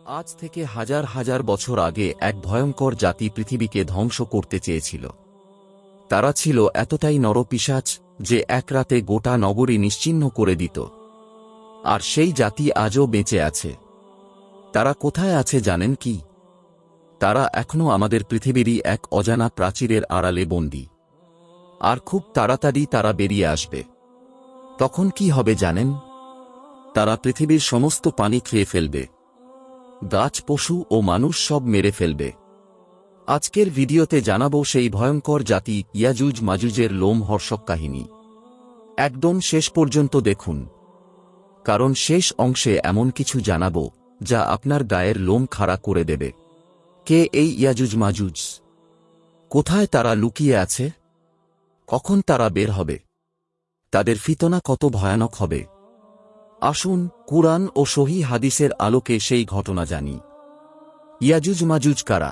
আজ থেকে হাজার হাজার বছর আগে এক ভয়ঙ্কর জাতি পৃথিবীকে ধ্বংস করতে চেয়েছিল। তারা ছিল এতটাই নরপিশাচ যে এক রাতে গোটা নগরী নিশ্চিহ্ন করে দিত। আর সেই জাতি আজও বেঁচে আছে। তারা কোথায় আছে জানেন কি? তারা এখনও আমাদের পৃথিবীরই এক অজানা প্রাচীরের আড়ালে বন্দী। আর খুব তাড়াতাড়ি তারা বেরিয়ে আসবে। তখন কি হবে জানেন? তারা পৃথিবীর সমস্ত পানি খেয়ে ফেলবে। গাছ, পশু ও মানুষ সব মেরে ফেলবে। আজকের ভিডিওতে জানাবো সেই ভয়ঙ্কর জাতি ইয়াজুজ মাজুজের লোমহর্ষক কাহিনী। একদম শেষ পর্যন্ত দেখুন, কারণ শেষ অংশে এমন কিছু জানাবো যা আপনার গায়ের লোম খাড়া করে দেবে। কে এই ইয়াজুজ মাজুজ? কোথায় তারা লুকিয়ে আছে? কখন তারা বের হবে? তাদের ফিতনা কত ভয়ানক হবে? আসুন কুরআন ও সহিহ হাদিসের আলোকে সেই ঘটনা জানি। ইয়াজুজ মাজুজ কারা?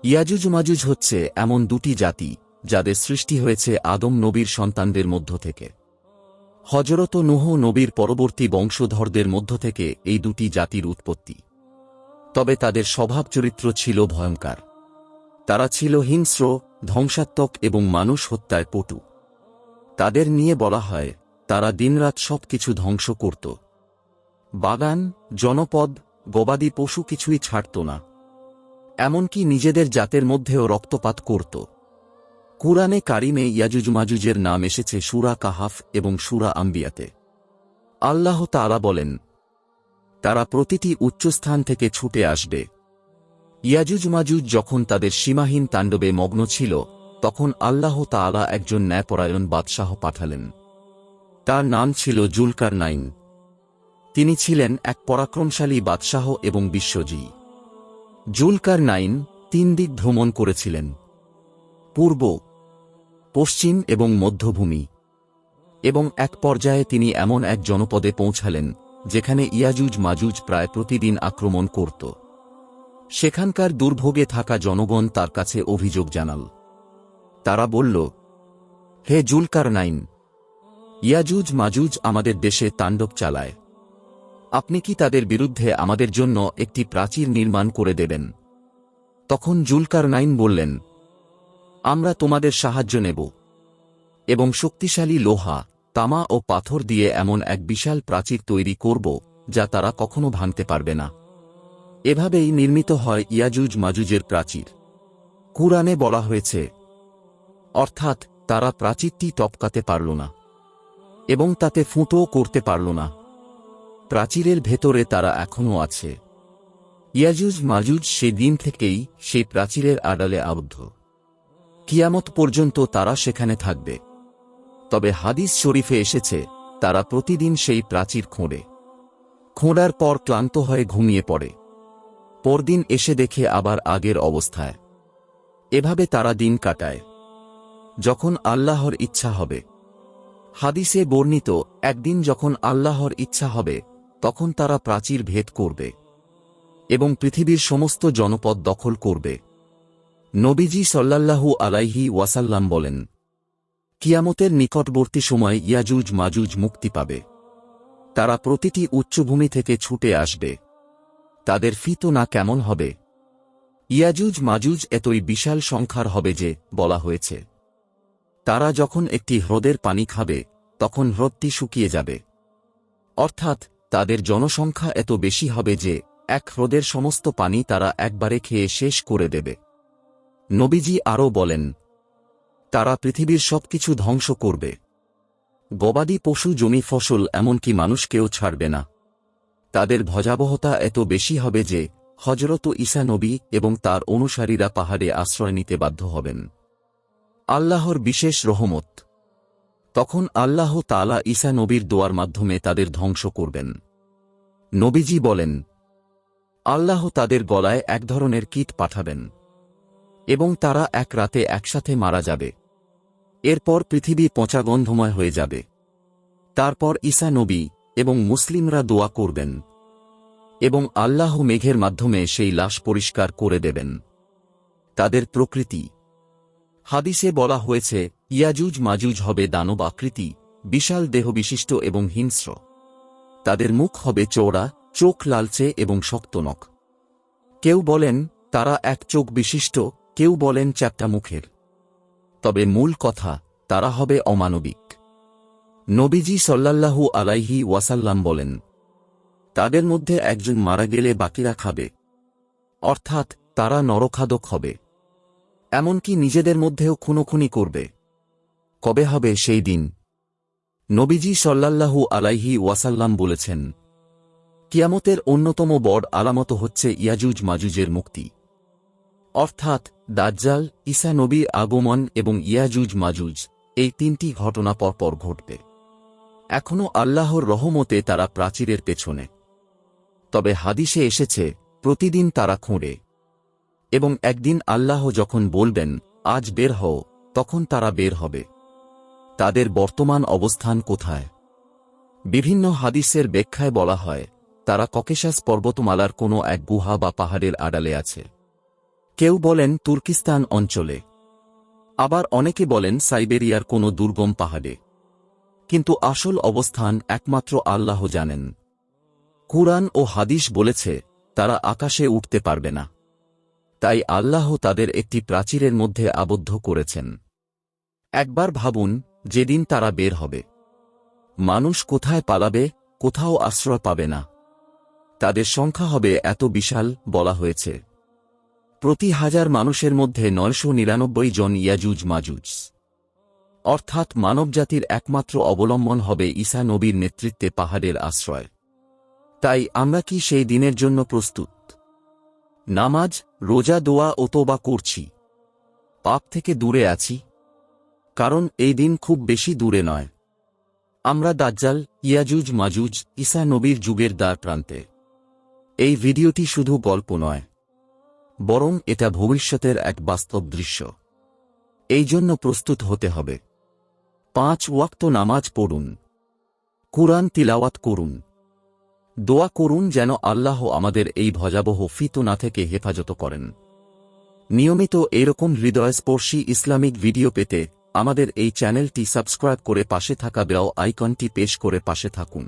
ইয়াজুজ মাজুজ হচ্ছে এমন দুটি জাতি যাদের সৃষ্টি হয়েছে আদম নবীর সন্তানদের মধ্য থেকে। হযরত নূহ নবীর পরবর্তী বংশধরদের মধ্য থেকে এই দুটি জাতির উৎপত্তি। তবে তাদের স্বভাব চরিত্র ছিল ভয়ঙ্কর। তারা ছিল হিংস্র, ধ্বংসাত্মক এবং মানুষ হত্যায় পটু। তাদের নিয়ে বলা হয় তারা দিনরাত সবকিছু ধ্বংস করত। বাগান, জনপদ, গবাদি পশু কিছুই ছাড়ত না। এমনকি নিজেদের জাতের মধ্যেও রক্তপাত করত। কুরআনে কারিমে ইয়াজুজ মাজুজের নাম এসেছে সূরা কাহাফ এবং সূরা আম্বিয়াতে। আল্লাহ তাআলা বলেন, তারা প্রতিটি উচ্চস্থান থেকে ছুটে আসবে। ইয়াজুজ মাজুজ যখন তাদের সীমাহীন তাণ্ডবে মগ্ন ছিল, তখন আল্লাহ তাআলা একজন ন্যায়পরায়ণ বাদশাহ পাঠালেন। তার নাম ছিল জুলকারনাইন। তিনি ছিলেন এক পরাক্রমশালী বাদশাহ এবং বিশ্বজয়ী। জুলকারনাইন 3 দিক ভ্রমণ করেছিলেন: পূর্ব, পশ্চিম এবং মধ্যভূমি। এবং এক পর্যায়ে তিনি এমন এক জনপদে পৌঁছালেন যেখানে ইয়াজুজ মাজুজ প্রায় প্রতিদিন আক্রমণ করত। সেখানকার দুর্ভোগে থাকা জনগণ তার কাছে অভিযোগ জানাল। তারা বলল, হে জুলকারনাইন, ইয়াজুজ মাজুজ আমাদের দেশে তাণ্ডব চালায়। আপনি কি তাদের বিরুদ্ধে আমাদের জন্য একটি প্রাচীর নির্মাণ করে দেবেন? তখন জুলকারনাইন বললেন, আমরা তোমাদের সাহায্য নেব এবং শক্তিশালী লোহা, তামা ও পাথর দিয়ে এমন এক বিশাল প্রাচীর তৈরি করব যা তারা কখনো ভাঙতে পারবে না। এভাবেই নির্মিত হয় ইয়াজুজ মাজুজের প্রাচীর। কুরআনে বলা হয়েছে, অর্থাৎ তারা প্রাচীরটি টপকাতে পারল না এবং তাতে ফুটোও করতে পারল না। প্রাচীরের ভেতরে তারা এখনও আছে। ইয়াজুজ মাজুজ সেই দিন থেকেই সেই প্রাচীরের আড়ালে আবদ্ধ। কিয়ামত পর্যন্ত তারা সেখানে থাকবে। তবে হাদিস শরীফে এসেছে, তারা প্রতিদিন সেই প্রাচীর খোঁড়ে। খোঁড়ার পর ক্লান্ত হয়ে ঘুমিয়ে পড়ে। পরদিন এসে দেখে আবার আগের অবস্থায়। এভাবে তারা দিন কাটায়, যখন আল্লাহর ইচ্ছা হবে। হাদিসে বর্ণিত, একদিন যখন আল্লাহর ইচ্ছা হবে, তখন তারা প্রাচীর ভেদ করবে এবং পৃথিবীর সমস্ত জনপদ দখল করবে। নবীজি সাল্লাল্লাহু আলাইহি ওয়াসাল্লাম বলেন, কিয়ামতের নিকটবর্তী সময় ইয়াজুজ মাজুজ মুক্তি পাবে। তারা প্রতিটি উচ্চভূমি থেকে ছুটে আসবে। তাদের ফিতনা কেমন হবে? ইয়াজুজ মাজুজ এতই বিশাল সংখ্যার হবে যে বলা হয়েছে, তারা যখন একটি হ্রদের পানি খাবে, তখন হ্রদটি শুকিয়ে যাবে। অর্থাৎ তাদের জনসংখ্যা এত বেশি হবে যে এক হ্রদের সমস্ত পানি তারা একবারে খেয়ে শেষ করে দেবে। নবীজি আরও বলেন, তারা পৃথিবীর সবকিছু ধ্বংস করবে। গবাদি পশু, জমি, ফসল, এমনকি মানুষকেও ছাড়বে না। তাদের ভয়াবহতা এত বেশি হবে যে হযরত ঈসা নবী এবং তার অনুসারীরা পাহাড়ে আশ্রয় নিতে বাধ্য হবেন। আল্লাহর বিশেষ রহমত। তখন আল্লাহ তাআলা ঈসা নবীর দোয়ার মাধ্যমে তাদের ধ্বংস করবেন। নবীজি বলেন, আল্লাহ তাদের গলায় এক ধরনের কীট পাঠাবেন এবং তারা এক রাতে একসাথে মারা যাবে। এরপর পৃথিবী পচা গন্ধময় হয়ে যাবে। তারপর ঈসা নবী এবং মুসলিমরা দোয়া করবেন এবং আল্লাহ মেঘের মাধ্যমে সেই লাশ পরিষ্কার করে দেবেন। তাদের প্রকৃতি। হাদিসে বলা হয়েছে, ইয়াজুজ মাজুজ হবে দানব আকৃতি, বিশাল দেহবিশিষ্ট এবং হিংস্র। তাদের মুখ হবে চওড়া, চোখ লালচে এবং শক্ত নখ। কেউ বলেন তারা এক চোখ বিশিষ্ট, কেউ বলেন চ্যাপ্টা মুখের। তবে মূল কথা, তারা হবে অমানবিক। নবীজি সাল্লাল্লাহু আলাইহি ওয়াসাল্লাম বলেন, তাদের মধ্যে একজন মারা গেলে বাকিরা খাবে, অর্থাৎ তারা নরখাদক হবে। এমনকি নিজেদের মধ্যেও খুনোখুনি করবে। কবে হবে সেই দিন? নবীজি সাল্লাল্লাহু আলাইহি ওয়াসাল্লাম বলেছেন, কিয়ামতের অন্যতম বড় আলামত হচ্ছে ইয়াজুজ মাজুজের মুক্তি, অর্থাৎ দাজ্জাল, ঈসা নবীর আগমন এবং ইয়াজুজ মাজুজ, এই তিনটি ঘটনা পরপর ঘটবে। এখনও আল্লাহর রহমতে তারা প্রাচীরের পেছনে। তবে হাদিসে এসেছে, প্রতিদিন তারা খোঁড়ে এবং একদিন আল্লাহ যখন বলবেন আজ বের হও, তখন তারা বের হবে। তাদের বর্তমান অবস্থান কোথায়? বিভিন্ন হাদিসের ব্যাখ্যায় বলা হয়, তারা ককেশাস পর্বতমালার কোনো এক গুহা বা পাহাড়ের আড়ালে আছে। কেউ বলেন তুর্কিস্তান অঞ্চলে, আবার অনেকে বলেন সাইবেরিয়ার কোনো দুর্গম পাহাড়ে। কিন্তু আসল অবস্থান একমাত্র আল্লাহ জানেন। কুরআন ও হাদিস বলেছে, তারা আকাশে উঠতে পারবে না। তাই আল্লাহ তাদের একটি প্রাচীরের মধ্যে আবদ্ধ করেছেন। একবার ভাবুন, যেদিন তারা বের হবে, মানুষ কোথায় পালাবে? কোথাও আশ্রয় পাবে না। তাদের সংখ্যা হবে এত বিশাল, বলা হয়েছে প্রতি 1000 মানুষের মধ্যে 999 জন ইয়াজুজ মাজুজ। অর্থাৎ মানবজাতির একমাত্র অবলম্বন হবে ঈসা নবীর নেতৃত্বে পাহাড়ের আশ্রয়। তাই আমরা কি সেই দিনের জন্য প্রস্তুত? নামাজ, রোজা, দোয়া ও তওবা করছি? পাপ থেকে দূরে আছি? কারণ এই দিন খুব বেশি দূরে নয়। আমরা দাজ্জাল, ইয়াজুজ মাজুজ, ঈসা নবীর যুগের দ্বার প্রান্তে। এই ভিডিওটি শুধু গল্প নয়, বরং এটা ভবিষ্যতের এক বাস্তব দৃশ্য। এই জন্য প্রস্তুত হতে হবে। 5 ওয়াক্ত নামাজ পড়ুন, কুরআন তিলাওয়াত করুন, দোয়া করুন যেন আল্লাহ আমাদের এই ভয়াবহ ফিতনা থেকে হেফাজত করেন। নিয়মিত এরকম হৃদয়স্পর্শী ইসলামিক ভিডিও পেতে আমাদের এই চ্যানেলটি সাবস্ক্রাইব করে পাশে থাকা বেল আইকনটি প্রেস করে পাশে থাকুন।